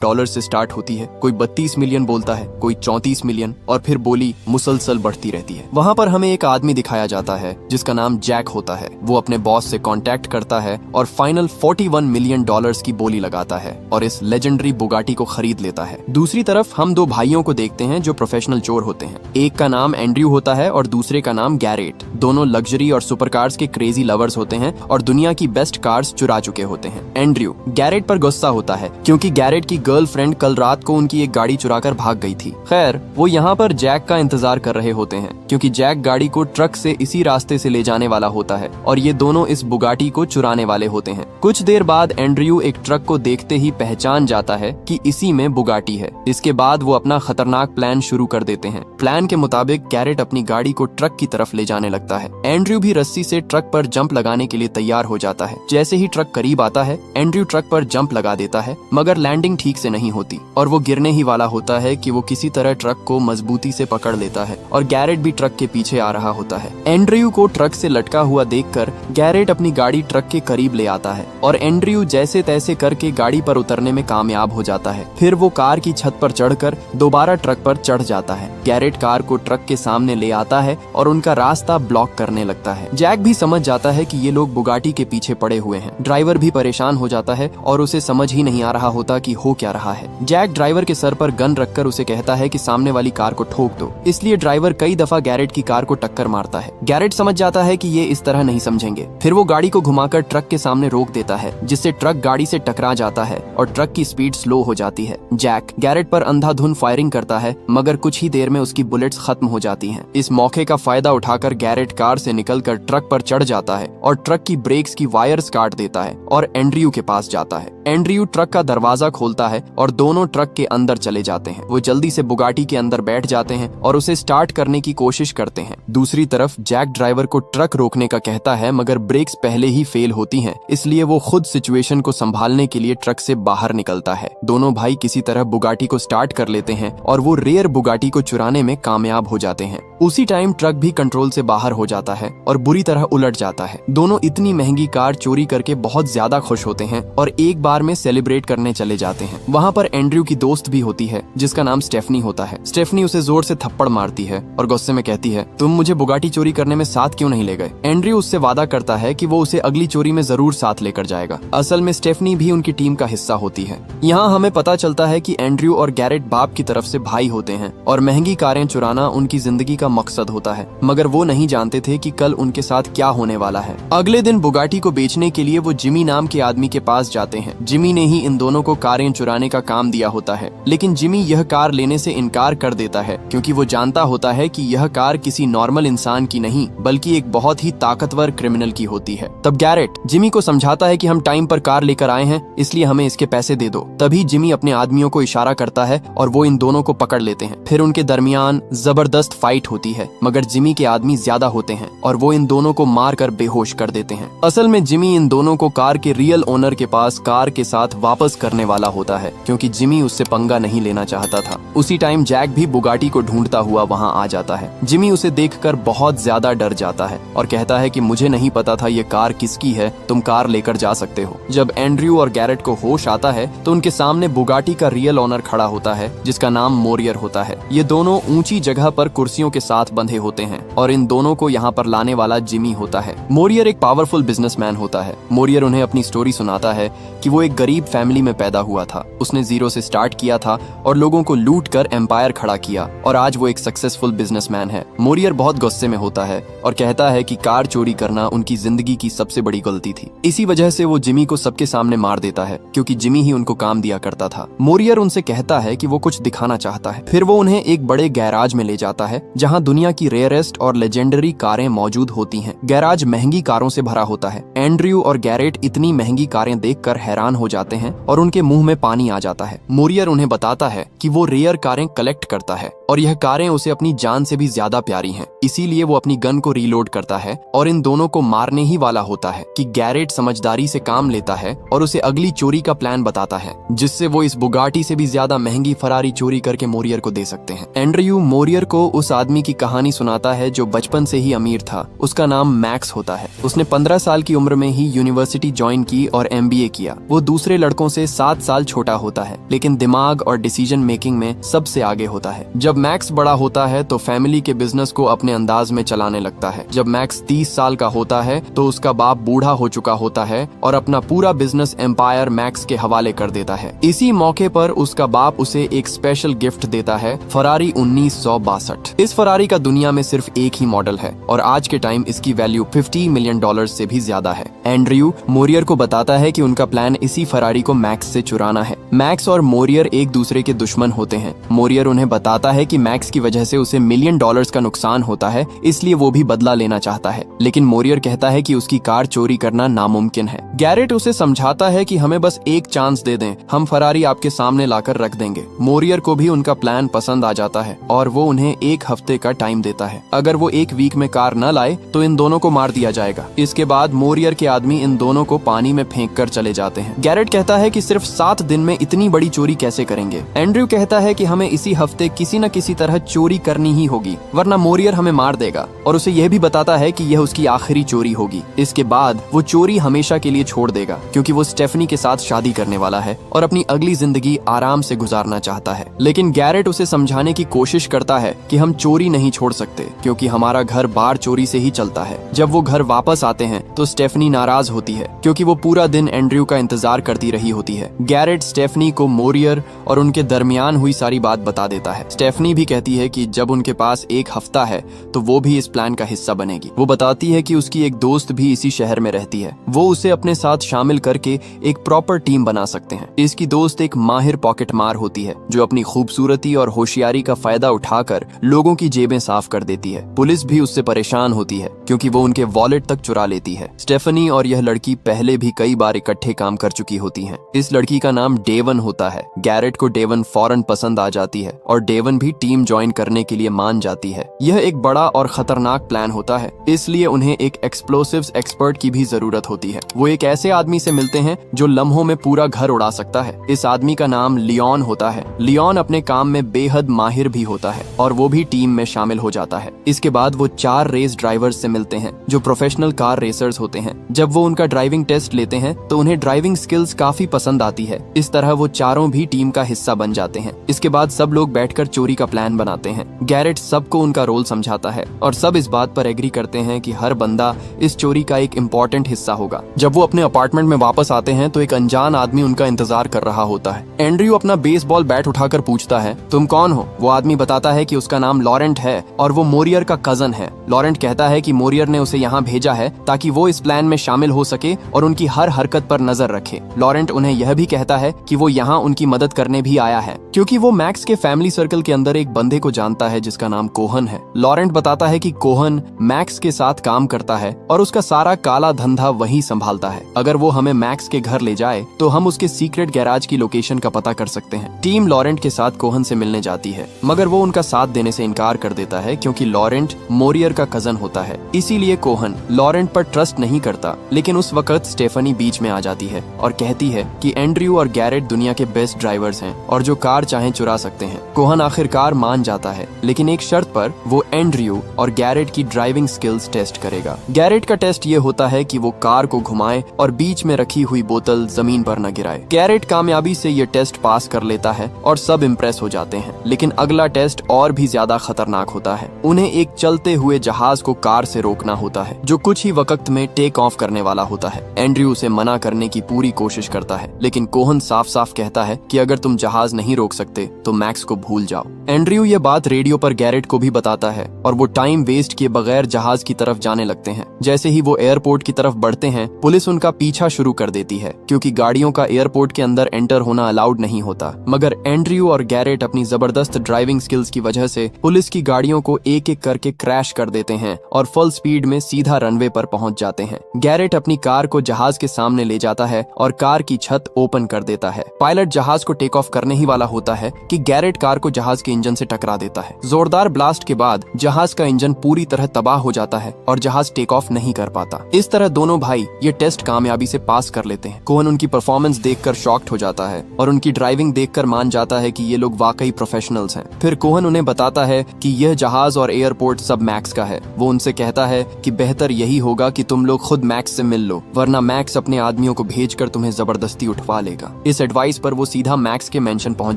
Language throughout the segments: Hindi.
डॉलर से स्टार्ट होती है, कोई 32 मिलियन बोलता है, कोई 34 मिलियन, और फिर बोली मुसलसल बढ़ती रहती है। वहाँ पर हमें एक आदमी दिखाया जाता है जिसका नाम जैक होता है। वो अपने बॉस से कांटेक्ट करता है और फाइनल 41 मिलियन डॉलर्स की बोली लगाता है और इस लेजेंडरी बुगाटी को खरीद लेता है। दूसरी तरफ हम दो भाइयों को देखते हैं जो प्रोफेशनल चोर होते हैं। एक का नाम एंड्रयू होता है और दूसरे का नाम गैरेट। दोनों लग्जरी और सुपर कार्स के क्रेजी लवर्स होते हैं और दुनिया की बेस्ट कार्स चुरा चुके होते हैं। एंड्रयू गैरेट पर गुस्सा होता है क्योंकि गैरेट की गर्लफ्रेंड कल रात को उनकी एक गाड़ी चुराकर भाग गई थी। खैर वो यहाँ पर जैक का इंतजार कर रहे होते हैं क्योंकि जैक गाड़ी को ट्रक से इसी रास्ते से ले जाने वाला होता है और ये दोनों इस बुगाटी को चुराने वाले होते हैं। कुछ देर बाद एंड्रयू एक ट्रक को देखते ही पहचान जाता है कि इसी में बुगाटी है। इसके बाद वो अपना खतरनाक प्लान शुरू कर देते हैं। प्लान के मुताबिक गैरेट अपनी गाड़ी को ट्रक की तरफ ले जाने लगता है। एंड्रयू भी रस्सी से ट्रक पर जंप लगाने के लिए तैयार हो जाता है। जैसे ही ट्रक करीब आता है एंड्रयू ट्रक पर जंप लगा देता है मगर लैंडिंग ठीक से नहीं होती और वो गिरने ही वाला होता है कि वो किसी तरह ट्रक को मजबूती से पकड़ लेता है और गैरेट भी ट्रक के पीछे आ रहा होता है। एंड्रयू को ट्रक से लटका हुआ देखकर गैरेट अपनी गाड़ी ट्रक के करीब ले आता है और एंड्रयू जैसे तैसे करके गाड़ी पर उतरने में कामयाब हो जाता है। फिर वो कार की छत पर चढ़कर दोबारा ट्रक पर चढ़ जाता है। गैरेट कार को ट्रक के सामने ले आता है और उनका रास्ता ब्लॉक करने लगता है। जैक भी समझ जाता है कि ये लोग बुगाटी के पीछे पड़े हुए हैं। ड्राइवर भी परेशान हो जाता है और उसे समझ ही नहीं आ रहा होता कि हो क्या रहा है। जैक ड्राइवर के सर पर गन रखकर उसे कहता है कि सामने वाली कार को ठोक दो। इसलिए ड्राइवर कई दफा गैरेट की कार को टक्कर मारता है। गैरेट समझ जाता है कि ये इस तरह नहीं समझेंगे। फिर वो गाड़ी को घुमाकर ट्रक के सामने रोक देता है जिससे ट्रक गाड़ी से टकरा जाता है और ट्रक की स्पीड स्लो हो जाती है। जैक गैरेट पर अंधाधुंध फायरिंग करता है मगर कुछ ही देर में उसकी बुलेट्स खत्म हो जाती हैं। इस मौके का फायदा उठाकर गैरेट कार से निकलकर ट्रक पर चढ़ जाता है और ट्रक की ब्रेक्स की वायर्स काट देता है और एंड्रयू के पास जाता है। एंड्रयू ट्रक का दरवाजा खोलता है और दोनों ट्रक के अंदर चले जाते हैं। वो जल्दी से बुगाटी के अंदर बैठ जाते हैं और उसे स्टार्ट करने की कोशिश करते हैं। दूसरी तरफ जैक ड्राइवर को ट्रक रोकने का कहता है मगर ब्रेक्स पहले ही फेल होती हैं, इसलिए वो खुद सिचुएशन को संभालने के लिए ट्रक से बाहर निकलता है। दोनों भाई किसी तरह बुगाटी को स्टार्ट कर लेते हैं और वो रेयर बुगाटी को चुराने में कामयाब हो जाते हैं। उसी टाइम ट्रक भी कंट्रोल से बाहर हो जाता है और बुरी तरह उलट जाता है। दोनों इतनी महंगी कार चोरी करके बहुत ज्यादा खुश होते हैं और एक बार में सेलिब्रेट करने चले जाते हैं। वहाँ पर एंड्रयू की दोस्त भी होती है जिसका नाम स्टेफनी होता है। स्टेफनी उसे जोर से थप्पड़ मारती है और गुस्से में कहती है तुम मुझे बुगाटी चोरी करने में साथ क्यों नहीं ले गए। एंड्रयू उससे वादा करता है कि वो उसे अगली चोरी में जरूर साथ लेकर जाएगा। असल में स्टेफनी भी उनकी टीम का हिस्सा होती है। यहाँ हमें पता चलता है कि एंड्रयू और गैरेट बाप की तरफ से भाई होते हैं और महंगी कारें चुराना उनकी जिंदगी का मकसद होता है मगर वो नहीं जानते थे कि कल उनके साथ क्या होने वाला है। अगले दिन बुगाटी को बेचने के लिए वो जिमी नाम के आदमी के पास जाते हैं। जिमी ने ही इन दोनों को कारें चुराने का काम दिया होता है लेकिन जिमी यह कार लेने से इनकार कर देता है क्योंकि वो जानता होता है कि यह कार किसी नॉर्मल इंसान की नहीं बल्कि एक बहुत ही ताकतवर क्रिमिनल की होती है। तब गैरेट जिमी को समझाता है कि हम टाइम पर कार लेकर आए हैं इसलिए हमें इसके पैसे दे दो। तभी जिमी अपने आदमियों को इशारा करता है और वो इन दोनों को पकड़ लेते हैं। फिर उनके दरमियान जबरदस्त फाइट होती है मगर जिमी के आदमी ज्यादा होते हैं और वो इन दोनों को मार कर बेहोश कर देते हैं। असल में जिमी इन दोनों को कार के रियल ओनर के पास कार के साथ वापस करने वाला होता है क्योंकि जिमी उससे पंगा नहीं लेना चाहता था। उसी टाइम जैक भी बुगाटी को ढूंढता हुआ वहाँ आ जाता है। जिमी उसे देखकर बहुत ज्यादा डर जाता है और कहता है कि मुझे नहीं पता था ये कार किसकी है, तुम कार लेकर जा सकते हो। जब एंड्रयू और गैरेट को होश आता है तो उनके सामने बुगाटी का रियल ओनर खड़ा होता है जिसका नाम मोरियर होता है। ये दोनों ऊंची जगह पर कुर्सियों के साथ बंधे होते हैं और इन दोनों को यहाँ पर लाने वाला जिमी होता है। मोरियर एक पावरफुल बिजनेसमैन होता है। मोरियर उन्हें अपनी स्टोरी सुनाता है कि वो एक गरीब फैमिली में पैदा हुआ था। उसने जीरो से स्टार्ट किया था और लोगों को लूट कर एम्पायर खड़ा किया और आज वो एक सक्सेसफुल बिजनेसमैन है। मोरियर बहुत गुस्से में होता है और कहता है कि कार चोरी करना उनकी जिंदगी की सबसे बड़ी गलती थी। इसी वजह से वो जिमी को सबके सामने मार देता है क्योंकि जिमी ही उनको काम दिया करता था। मोरियर उनसे कहता है कि वो कुछ दिखाना चाहता है। फिर वो उन्हें एक बड़े गैराज में ले जाता है जहाँ दुनिया की रेयरेस्ट और लेजेंडरी कारें मौजूद होती हैं। गैराज महंगी कारों से भरा होता है। एंड्रयू और गैरेट इतनी महंगी कारें देखकर हैरान हो जाते हैं और उनके मुंह में पानी आ जाता है। मोरियर उन्हें बताता है कि वो रेयर कारें कलेक्ट करता है और यह कारें उसे अपनी जान से भी ज्यादा प्यारी हैं। इसीलिए वो अपनी गन को रीलोड करता है और इन दोनों को मारने ही वाला होता है कि गैरेट समझदारी से काम लेता है और उसे अगली चोरी का प्लान बताता है जिससे वो इस बुगाटी से भी ज्यादा महंगी फरारी चोरी करके मोरियर को दे सकते हैं। एंड्रयू मोरियर को उस आदमी की कहानी सुनाता है जो बचपन से ही अमीर था। उसका नाम मैक्स होता है। उसने 15 साल की उम्र में ही यूनिवर्सिटी ज्वाइन की और MBA किया। वो दूसरे लड़कों से 7 साल छोटा होता है, लेकिन दिमाग और डिसीजन मेकिंग में सबसे आगे होता है। जब मैक्स बड़ा होता है तो फैमिली के बिजनेस को अपने अंदाज में चलाने लगता है। जब मैक्स 30 साल का होता है तो उसका बाप बूढ़ा हो चुका होता है और अपना पूरा बिजनेस एम्पायर मैक्स के हवाले कर देता है। इसी मौके पर उसका बाप उसे एक स्पेशल गिफ्ट देता है, फरारी 1962। इस फरारी का दुनिया में सिर्फ एक ही मॉडल है और आज के टाइम इसकी वैल्यू $50 मिलियन से भी ज्यादा है। एंड्रयू मोरियर को बताता है कि उनका प्लान इसी फरारी को मैक्स से चुराना है। मैक्स और मोरियर एक दूसरे के दुश्मन होते हैं। मोरियर उन्हें बताता है कि मैक्स की वजह से उसे $1 मिलियन का नुकसान होता है, इसलिए वो भी बदला लेना चाहता है। लेकिन मोरियर कहता है कि उसकी कार चोरी करना नामुमकिन है। गैरेट उसे समझाता है कि हमें बस एक चांस दे दें, हम फरारी आपके सामने लाकर रख देंगे। मोरियर को भी उनका प्लान पसंद आ जाता है और वो उन्हें 1 हफ्ते का टाइम देता है। अगर वो 1 वीक में कार न लाए तो इन दोनों को मार दिया जाएगा। इसके बाद मोरियर के आदमी इन दोनों को पानी में फेंक कर चले जाते हैं। गैरेट कहता है कि सिर्फ 7 दिन में इतनी बड़ी चोरी कैसे करेंगे। एंड्रयू कहता है कि हमें इसी हफ्ते किसी न किसी तरह चोरी करनी ही होगी, वरना मोरियर हमें मार देगा, और उसे यह भी बताता है कि यह उसकी आखिरी चोरी होगी। इसके बाद वो चोरी हमेशा के लिए छोड़ देगा क्योंकि वो स्टेफनी के साथ शादी करने वाला है और अपनी अगली जिंदगी आराम से गुजारना चाहता है। लेकिन गैरेट उसे समझाने की कोशिश करता है कि हम चोरी नहीं छोड़ सकते क्योंकि हमारा घर बार चोरी से ही चलता है। जब वो घर वापस आते हैं तो स्टेफनी नाराज होती है क्योंकि वो पूरा दिन एंड्रयू का इंतजार करती रही होती है। गैरेट स्टेफनी को मोरियर और उनके दरमियान हुई सारी बात बता देता है। स्टेफनी भी कहती है कि जब उनके पास 1 हफ्ता है तो वो भी इस प्लान का हिस्सा बनेगी। वो बताती है कि उसकी एक दोस्त भी इसी शहर में रहती है, वो उसे अपने साथ शामिल करके एक प्रॉपर टीम बना सकते हैं। इसकी दोस्त एक माहिर पॉकेट मार होती है जो अपनी खूबसूरती और होशियारी का फायदा उठाकर लोगों की जेबें साफ कर देती है। पुलिस भी उससे परेशान होती है क्योंकि वो उनके वॉलेट तक चुरा लेती है। स्टेफनी और यह लड़की पहले भी कई बार इकट्ठे काम कर चुकी होती हैं। इस लड़की का नाम डेवन होता है। गैरेट को डेवन फौरन पसंद आ जाती है और डेवन भी टीम ज्वाइन करने के लिए मान जाती है। यह एक बड़ा और खतरनाक प्लान होता है, इसलिए उन्हें एक एक्सप्लोसिव्स एक्सपर्ट की भी जरूरत होती है। वो एक ऐसे आदमी से मिलते हैं जो लम्हों में पूरा घर उड़ा सकता है। इस आदमी का नाम लियोन होता है। लियोन अपने काम में बेहद माहिर भी होता है और वो भी टीम में शामिल हो जाता है। इसके बाद वो 4 रेस ड्राइवर्स से मिलते हैं जो प्रोफेशनल कार रेसर्स होते हैं। जब वो उनका ड्राइविंग टेस्ट लेते हैं तो उन्हें ड्राइविंग स्किल्स काफी पसंद आती है। इस तरह वो चारों भी टीम का हिस्सा बन जाते हैं। इसके बाद सब लोग बैठकर चोरी का प्लान बनाते हैं। गैरेट सबको उनका रोल समझाता है और सब इस बात पर एग्री करते हैं कि हर बंदा इस चोरी का एक इम्पोर्टेंट हिस्सा होगा। जब वो अपने अपार्टमेंट में वापस आते हैं तो एक अनजान आदमी उनका इंतजार कर रहा होता है। एंड्रयू अपना बेसबॉल बैट उठाकर पूछता है, तुम कौन हो? वो आदमी बताता है कि उसका नाम लॉरेंट है और वो मोरियर का कजन है। लॉरेंट कहता है कि मोरियर ने उसे यहाँ भेजा है ताकि वो इस प्लान में शामिल हो सके और उनकी हर हरकत पर नजर रखे। लॉरेंट उन्हें यह भी कहता है कि वो यहाँ उनकी मदद करने भी आया है क्योंकि वो मैक्स के फैमिली सर्कल के अंदर एक बंदे को जानता है जिसका नाम कोहन है। लॉरेंट बताता है कि कोहन मैक्स के साथ काम करता है और उसका सारा काला धंधा वही संभालता है। अगर वो हमें मैक्स के घर ले जाए तो हम उसके सीक्रेट गैराज की लोकेशन का पता कर सकते हैं। टीम लॉरेंट के साथ कोहन से मिलने जाती है मगर वो उनका साथ देने से इनकार कर देता है क्योंकि लॉरेंट मोरियर का कजन होता है। इसीलिए कोहन लॉरेंट पर ट्रस्ट नहीं करता। लेकिन उस वक्त स्टेफनी बीच में आ जाती है और कहती है कि एंड्रयू और गैरेट दुनिया के बेस्ट ड्राइवर्स हैं और जो कार चाहे चुरा सकते हैं। कोहन आखिरकार मान जाता है लेकिन एक शर्त पर, वो एंड्रयू और गैरेट की ड्राइविंग स्किल्स टेस्ट करेगा। गैरेट का टेस्ट ये होता है कि वो कार को घुमाए और बीच में रखी हुई बोतल जमीन पर न गिराए। गैरेट कामयाबी से ये टेस्ट पास कर लेता है और सब इम्प्रेस हो जाते हैं। लेकिन अगला टेस्ट और भी ज्यादा खतरनाक होता है। उन्हें एक चलते हुए जहाज को कार से रोकना होता है जो कुछ ही वक्त में टेक ऑफ करने वाला होता है। एंड्रयू उसे मना करने की पूरी कोशिश करता है लेकिन कोहन साफ साफ कहता है कि अगर तुम जहाज नहीं रोक सकते तो मैक्स को भूल जाओ। एंड्रयू ये बात रेडियो पर गैरेट को भी बताता है और वो टाइम वेस्ट किए बगैर जहाज की तरफ जाने लगते हैं। जैसे ही वो एयरपोर्ट की तरफ बढ़ते हैं पुलिस उनका पीछा शुरू कर देती है क्योंकि गाड़ियों का एयरपोर्ट के अंदर एंटर होना अलाउड नहीं होता। मगर एंड्रयू और गैरेट अपनी जबरदस्त ड्राइविंग स्किल्स की वजह से पुलिस की गाड़ियों को एक एक करके क्रैश कर देते हैं और फुल स्पीड में सीधा रनवे पर पहुंच जाते हैं। गैरेट अपनी कार को जहाज के सामने ले जाता है और कार की छत ओपन कर देता है। पायलट जहाज को टेक ऑफ करने ही वाला होता है कि गैरेट कार को जहाज के इंजन से टकरा देता है। जोरदार ब्लास्ट के बाद जहाज का इंजन पूरी तरह तबाह हो जाता है और जहाज टेक ऑफ नहीं कर पाता। इस तरह दोनों भाई ये टेस्ट कामयाबी से पास कर लेते हैं। कोहन उनकी परफॉर्मेंस देखकर शॉक्ड हो जाता है और उनकी ड्राइविंग देखकर मान जाता है कि ये लोग वाकई प्रोफेशनल्स हैं। फिर कोहन उन्हें बताता है कि यह जहाज और एयरपोर्ट सब मैक्स का है। वो उनसे कहता कहता है कि बेहतर यही होगा कि तुम लोग खुद मैक्स से मिल लो, वरना मैक्स अपने आदमियों को भेजकर तुम्हें जबरदस्ती उठवा लेगा। इस एडवाइस पर वो सीधा मैक्स के मेंशन पहुंच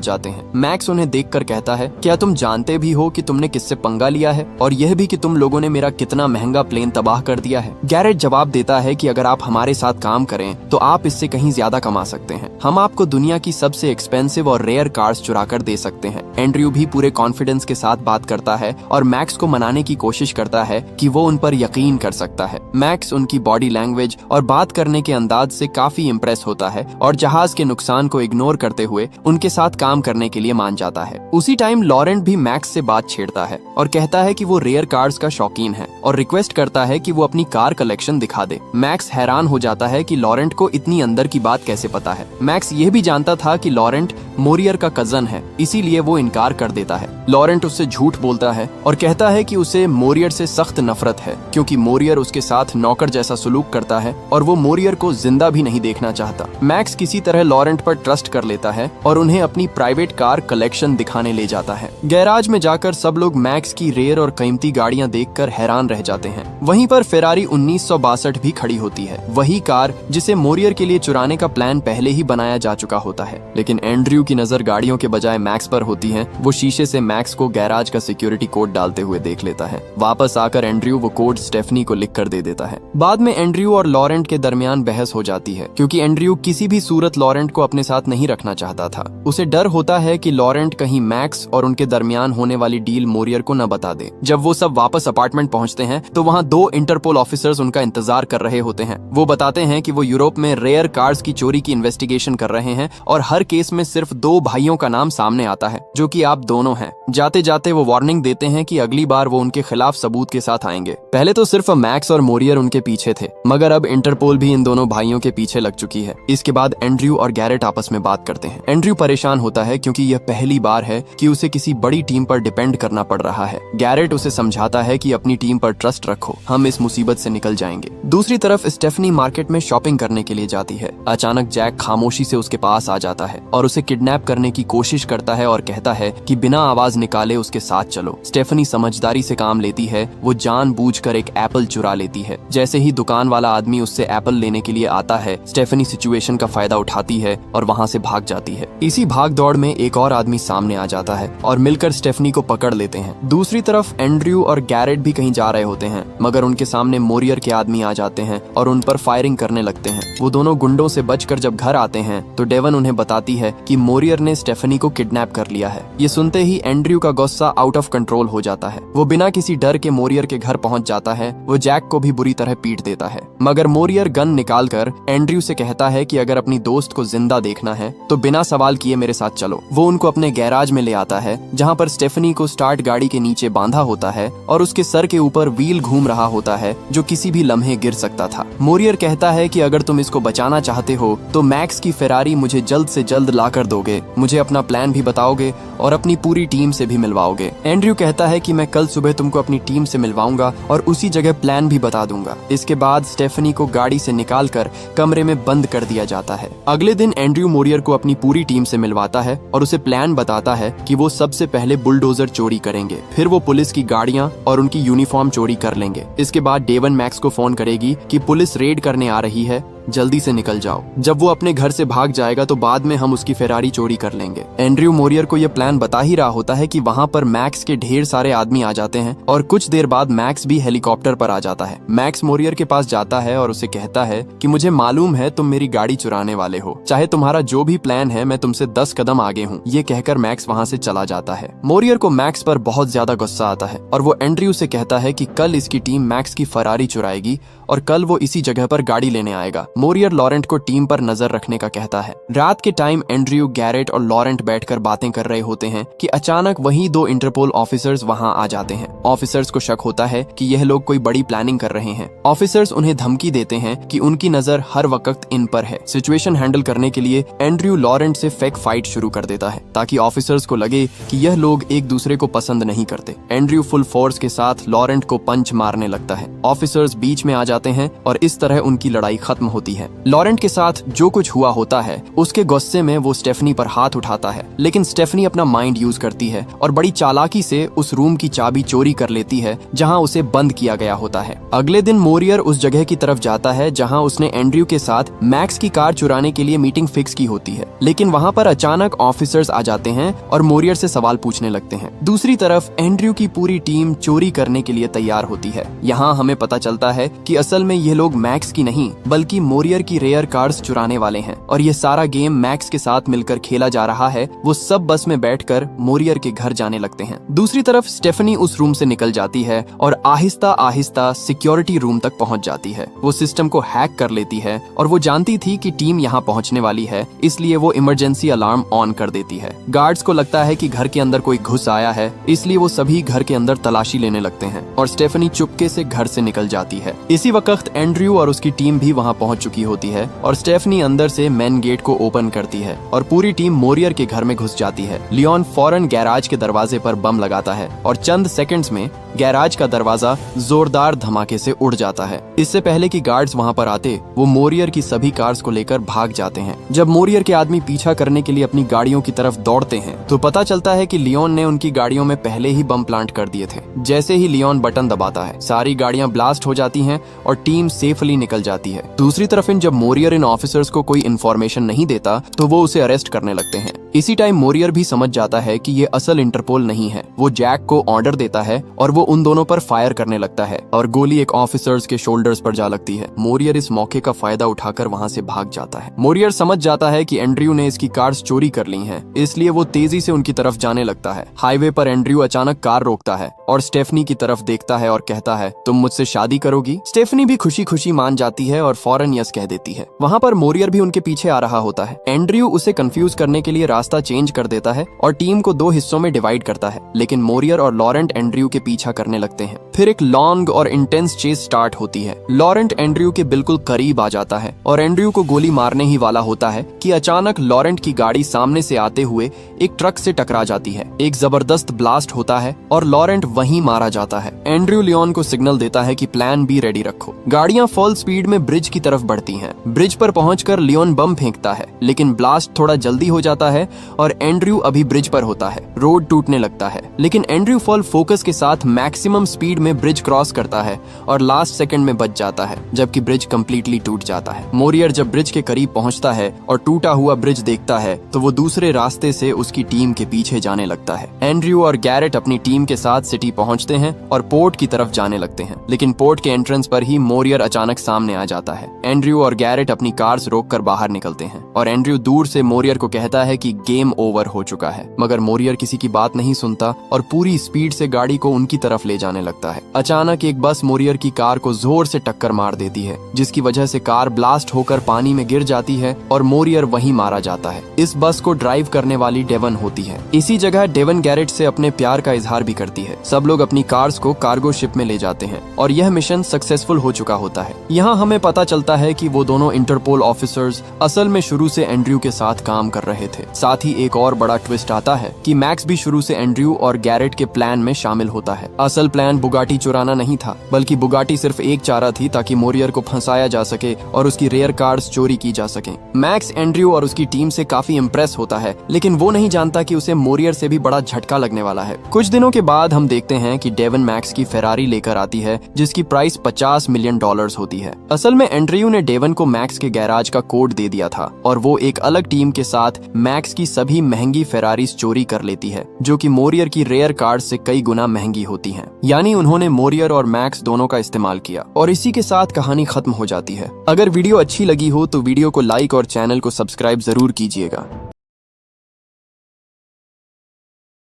जाते हैं। मैक्स उन्हें देखकर कहता है, क्या तुम जानते भी हो कि तुमने किससे पंगा लिया है, और यह भी कि तुम लोगों ने मेरा कितना महंगा प्लेन तबाह कर दिया है। गैरेट जवाब देता है कि अगर आप हमारे साथ काम करें तो आप इससे कहीं ज्यादा कमा सकते हैं। हम आपको दुनिया की सबसे एक्सपेंसिव और रेयर कार्स चुरा कर दे सकते हैं। एंड्रयू भी पूरे कॉन्फिडेंस के साथ बात करता है और मैक्स को मनाने की कोशिश करता है कि वो उन पर यकीन कर सकता है। मैक्स उनकी बॉडी लैंग्वेज और बात करने के अंदाज से काफी इम्प्रेस होता है और जहाज के नुकसान को इग्नोर करते हुए उनके साथ काम करने के लिए मान जाता है। उसी टाइम लॉरेंट भी मैक्स से बात छेड़ता है और कहता है कि वो रेयर कार्स का शौकीन है और रिक्वेस्ट करता है कि वो अपनी कार कलेक्शन दिखा दे। मैक्स हैरान हो जाता है कि लॉरेंट को इतनी अंदर की बात कैसे पता है। मैक्स ये भी जानता था कि लॉरेंट मोरियर का कजन है, इसीलिए वो इनकार कर देता है। लॉरेंट उससे झूठ बोलता है और कहता है कि उसे मोरियर से सख्त नफरत है, क्योंकि मोरियर उसके साथ नौकर जैसा सलूक करता है और वो मोरियर को जिंदा भी नहीं देखना चाहता। मैक्स किसी तरह लॉरेंट पर ट्रस्ट कर लेता है और उन्हें अपनी प्राइवेट कार कलेक्शन दिखाने ले जाता है। गैराज में जाकर सब लोग मैक्स की रेयर और कीमती गाड़ियां देखकर हैरान रह जाते हैं। वहीं पर फेरारी 1962 भी खड़ी होती है, वही कार जिसे मोरियर के लिए चुराने का प्लान पहले ही बनाया जा चुका होता है। लेकिन एंड्रयू की नजर गाड़ियों के बजाय मैक्स पर होती है। वो शीशे से मैक्स को गैराज का सिक्योरिटी कोड डालते हुए देख लेता है। वापस आकर एंड्रयू वो कोड स्टेफनी को लिख कर दे देता है। बाद में एंड्रयू और लॉरेंट के दरमियान बहस हो जाती है, क्योंकि एंड्रयू किसी भी सूरत लॉरेंट को अपने साथ नहीं रखना चाहता था। उसे डर होता है कि लॉरेंट कहीं मैक्स और उनके दरमियान होने वाली डील मोरियर को न बता दे। जब वो सब वापस अपार्टमेंट पहुंचते हैं तो वहाँ 2 इंटरपोल ऑफिसर्स उनका इंतजार कर रहे होते हैं। वो बताते हैं कि वो यूरोप में रेयर कार्स की चोरी की इन्वेस्टिगेशन कर रहे हैं और हर केस में सिर्फ 2 भाइयों का नाम सामने आता है, जो कि आप दोनों हैं। जाते जाते वो वार्निंग देते हैं कि अगली बार वो उनके खिलाफ सबूत के साथ आएंगे। पहले तो सिर्फ मैक्स और मोरियर उनके पीछे थे, मगर अब इंटरपोल भी इन दोनों भाइयों के पीछे लग चुकी है। इसके बाद एंड्रयू और गैरेट आपस में बात करते हैं। एंड्रयू परेशान होता है क्योंकि यह पहली बार है कि उसे किसी बड़ी टीम पर डिपेंड करना पड़ रहा है। गैरेट उसे समझाता है कि अपनी टीम पर ट्रस्ट रखो, हम इस मुसीबत से निकल जाएंगे। दूसरी तरफ स्टेफनी मार्केट में शॉपिंग करने के लिए जाती है। अचानक जैक खामोशी से उसके पास आ जाता है और उसे किडनैप करने की कोशिश करता है और कहता है कि बिना आवाज निकाले उसके साथ चलो। स्टेफनी समझदारी से काम लेती है। वो जानबूझकर एक एप्पल चुरा लेती है। जैसे ही दुकान वाला आदमी उससे एप्पल लेने के लिए आता है, स्टेफनी सिचुएशन का फायदा उठाती है और वहाँ से भाग जाती है। इसी भाग दौड़ में एक और आदमी सामने आ जाता है और मिलकर स्टेफनी को पकड़ लेते हैं। दूसरी तरफ एंड्रयू और गैरेट भी कहीं जा रहे होते हैं, मगर उनके सामने मोरियर के आदमी आ जाते हैं और उन पर फायरिंग करने लगते हैं। वो दोनों गुंडों से बचकर जब घर आते हैं तो डेवन उन्हें बताती है कि मोरियर ने स्टेफनी को किडनैप कर लिया है। ये सुनते ही एंड्रयू का गुस्सा आउट ऑफ कंट्रोल हो जाता है। वो बिना किसी डर के मोरियर के घर पहुंच जाता है। वो जैक को भी बुरी तरह पीट देता है, मगर मोरियर गन निकालकर एंड्रयू से कहता है कि अगर अपनी दोस्त को जिंदा देखना है तो बिना सवाल किए मेरे साथ चलो। वो उनको अपने गैराज में ले आता है, जहाँ पर स्टेफनी को स्टार्ट गाड़ी के नीचे बांधा होता है और उसके सर के ऊपर व्हील घूम रहा होता है, जो किसी भी लम्हे गिर सकता था। मोरियर कहता है कि अगर तुम इसको बचाना चाहते हो तो मैक्स की फेरारी मुझे जल्द से जल्द ला कर दोगे, मुझे अपना प्लान भी बताओगे और अपनी पूरी टीम से भी मिलवाओगे। एंड्रयू कहता है कि मैं कल सुबह तुमको अपनी टीम से मिलवाऊंगा और उसी जगह प्लान भी बता दूंगा। इसके बाद स्टेफनी को गाड़ी से निकालकर कमरे में बंद कर दिया जाता है। अगले दिन एंड्रयू मोरियर को अपनी पूरी टीम से मिलवाता है और उसे प्लान बताता है कि वो सबसे पहले बुलडोजर चोरी करेंगे, फिर वो पुलिस की गाड़ियां और उनकी यूनिफॉर्म चोरी कर लेंगे। इसके बाद डेवन मैक्स को फोन करेगी कि पुलिस रेड करने आ रही है, जल्दी से निकल जाओ। जब वो अपने घर से भाग जाएगा तो बाद में हम उसकी फेरारी चोरी कर लेंगे। एंड्रयू मोरियर को यह प्लान बता ही रहा होता है कि वहाँ पर मैक्स के ढेर सारे आदमी आ जाते हैं और कुछ देर बाद मैक्स भी हेलीकॉप्टर पर आ जाता है। मैक्स मोरियर के पास जाता है और उसे कहता है कि मुझे मालूम है तुम मेरी गाड़ी चुराने वाले हो, चाहे तुम्हारा जो भी प्लान है मैं तुमसे 10 कदम आगे हूँ। ये कहकर मैक्स वहाँ से चला जाता है। मोरियर को मैक्स पर बहुत ज्यादा गुस्सा आता है और वो एंड्रयू से कहता है कि कल इसकी टीम मैक्स की फेरारी चुराएगी और कल वो इसी जगह पर गाड़ी लेने आएगा। मोरियर लॉरेंट को टीम पर नजर रखने का कहता है। रात के टाइम एंड्रयू, गैरेट और लॉरेंट बैठकर बातें कर रहे होते हैं कि अचानक वही 2 इंटरपोल ऑफिसर्स वहां आ जाते हैं। ऑफिसर्स को शक होता है कि यह लोग कोई बड़ी प्लानिंग कर रहे हैं। ऑफिसर्स उन्हें धमकी देते हैं कि उनकी नजर हर वक्त इन पर है। सिचुएशन हैंडल करने के लिए एंड्रयू लॉरेंट से फेक फाइट शुरू कर देता है ताकि ऑफिसर्स को लगे कि यह लोग एक दूसरे को पसंद नहीं करते। एंड्रयू फुल फोर्स के साथ लॉरेंट को पंच मारने लगता है। ऑफिसर्स बीच में आ जाते हैं और इस तरह उनकी लड़ाई खत्म होती होती है। लॉरेंट के साथ जो कुछ हुआ होता है उसके गुस्से में वो स्टेफनी पर हाथ उठाता है, लेकिन स्टेफनी अपना माइंड यूज करती है और बड़ी चालाकी से उस रूम की चाबी चोरी कर लेती है जहां उसे बंद किया गया होता है। अगले दिन मोरियर उस जगह की तरफ जाता है जहां उसने एंड्रयू के साथ मैक्स की कार चुराने के लिए मीटिंग फिक्स की होती है, लेकिन वहां पर अचानक ऑफिसर्स आ जाते हैं और मोरियर से सवाल पूछने लगते हैं। दूसरी तरफ एंड्रयू की पूरी टीम चोरी करने के लिए तैयार होती है। यहाँ हमें पता चलता है कि असल में ये लोग मैक्स की नहीं बल्कि मोरियर की रेयर कार्स चुराने वाले हैं और ये सारा गेम मैक्स के साथ मिलकर खेला जा रहा है। वो सब बस में बैठकर मोरियर के घर जाने लगते हैं। दूसरी तरफ स्टेफनी उस रूम से निकल जाती है और आहिस्ता आहिस्ता सिक्योरिटी रूम तक पहुंच जाती है। वो सिस्टम को हैक कर लेती है और वो जानती थी कि टीम यहाँ पहुंचने वाली है, इसलिए वो इमरजेंसी अलार्म ऑन कर देती है। गार्ड्स को लगता है कि घर के अंदर कोई घुस आया है, इसलिए वो सभी घर के अंदर तलाशी लेने लगते हैं और स्टेफनी चुपके से घर से निकल जाती है। इसी वक्त एंड्रयू और उसकी टीम भी वहाँ पहुंच चुकी होती है और स्टेफनी अंदर से मेन गेट को ओपन करती है और पूरी टीम मोरियर के घर में घुस जाती है। लियोन फौरन गैराज के दरवाजे पर बम लगाता है और चंद सेकंड्स में गैराज का दरवाजा जोरदार धमाके से उड़ जाता है। इससे पहले कि गार्ड्स वहां पर आते, वो मोरियर की सभी कार्स को लेकर भाग जाते हैं। जब मोरियर के आदमी पीछा करने के लिए अपनी गाड़ियों की तरफ दौड़ते हैं तो पता चलता है कि लियोन ने उनकी गाड़ियों में पहले ही बम प्लांट कर दिए थे। जैसे ही लियोन बटन दबाता है, सारी गाड़ियां ब्लास्ट हो जाती हैं और टीम सेफली निकल जाती है। दूसरी तरफ जब मोरियर इन ऑफिसर्स को कोई इन्फॉर्मेशन नहीं देता तो वो उसे अरेस्ट करने लगते हैं। इसी टाइम मोरियर भी समझ जाता है कि ये असल इंटरपोल नहीं है। वो जैक को ऑर्डर देता है और वो उन दोनों पर फायर करने लगता है और गोली एक ऑफिसर्स के शोल्डर्स पर जा लगती है। मोरियर इस मौके का फायदा उठाकर वहां से भाग जाता है। मोरियर समझ जाता है कि एंड्रयू ने इसकी कार्स चोरी कर ली हैं, इसलिए वो तेजी से उनकी तरफ जाने लगता है। हाईवे पर एंड्रयू अचानक कार रोकता है और स्टेफनी की तरफ देखता है और कहता है, तुम मुझसे शादी करोगी? स्टेफनी भी खुशी खुशी मान जाती है और फौरन यस कह देती है। वहाँ पर मोरियर भी उनके पीछे आ रहा होता है। एंड्रयू उसे कंफ्यूज करने के लिए रास्ता चेंज कर देता है और टीम को दो हिस्सों में डिवाइड करता है, लेकिन मोरियर और लॉरेंट एंड्रयू के पीछा करने लगते हैं। फिर एक लॉन्ग और इंटेंस चेस स्टार्ट होती है। लॉरेंट एंड्रयू के बिल्कुल करीब आ जाता है और एंड्रयू को गोली मारने ही वाला होता है कि अचानक लॉरेंट की गाड़ी सामने से आते हुए एक ट्रक से टकरा जाती है। एक जबरदस्त ब्लास्ट होता है और लॉरेंट वहीं मारा जाता है। एंड्रयू लियोन को सिग्नल देता है कि प्लान बी रेडी रखो। गाड़ियां फुल स्पीड में ब्रिज की तरफ बढ़ती हैं। ब्रिज पर पहुंचकर लियोन बम फेंकता है, लेकिन ब्लास्ट थोड़ा जल्दी हो जाता है और एंड्रयू अभी ब्रिज पर होता है। रोड टूटने लगता है, लेकिन एंड्रयू फुल फोकस के साथ मैक्सिमम स्पीड में ब्रिज क्रॉस करता है और लास्ट सेकंड में बच जाता है, जबकि ब्रिज कंप्लीटली टूट जाता है। मोरियर जब ब्रिज के करीब पहुंचता है और टूटा हुआ ब्रिज देखता है तो वो दूसरे रास्ते से उसकी टीम के पीछे जाने लगता है। एंड्रयू और गैरेट अपनी टीम के साथ सिटी पहुंचते हैं और पोर्ट की तरफ जाने लगते हैं, लेकिन पोर्ट के एंट्रेंस पर ही मोरियर अचानक सामने आ जाता है। एंड्रयू और गैरेट अपनी कार्स रोककर बाहर निकलते हैं और एंड्रयू दूर से मोरियर को कहता है कि गेम ओवर हो चुका है, मगर मोरियर किसी की बात नहीं सुनता और पूरी स्पीड से गाड़ी को उनकी तरफ ले जाने लगता है। अचानक एक बस मोरियर की कार को जोर से टक्कर मार देती है, जिसकी वजह से कार ब्लास्ट होकर पानी में गिर जाती है और मोरियर वहीं मारा जाता है। इस बस को ड्राइव करने वाली डेवन होती है। इसी जगह डेवन गैरेट से अपने प्यार का इजहार भी करती है। सब लोग अपनी कार्स को कार्गो शिप में ले जाते हैं और यह मिशन सक्सेसफुल हो चुका होता है। यहाँ हमें पता चलता है कि वो दोनों इंटरपोल ऑफिसर्स असल में शुरू से एंड्रयू के साथ काम कर रहे थे। साथ ही एक और बड़ा ट्विस्ट आता है कि मैक्स भी शुरू से एंड्रयू और गैरेट के प्लान में शामिल होता है। असल प्लान बुगाटी चुराना नहीं था, बल्कि बुगाटी सिर्फ एक चारा थी ताकि मोरियर को फंसाया जा सके और उसकी रेयर कार्स चोरी की जा सके। मैक्स एंड्रयू और उसकी टीम से काफी इम्प्रेस होता है, लेकिन वो नहीं जानता कि उसे मोरियर से भी बड़ा झटका लगने वाला है। कुछ दिनों के बाद हम देखते हैं कि डेवन मैक्स की फेरारी लेकर आती है, जिसकी प्राइस $50 मिलियन होती है। असल में एंड्रयू ने डेवन को मैक्स के गैराज का कोड दे दिया था और वो एक अलग टीम के साथ मैक्स की सभी महंगी फेरारीज चोरी कर लेती है, जो कि मोरियर की रेयर कार्स से कई गुना महंगी होती हैं। यानी उन्होंने मोरियर और मैक्स दोनों का इस्तेमाल किया और इसी के साथ कहानी खत्म हो जाती है। अगर वीडियो अच्छी लगी हो तो वीडियो को लाइक और चैनल को सब्सक्राइब जरूर कीजिएगा।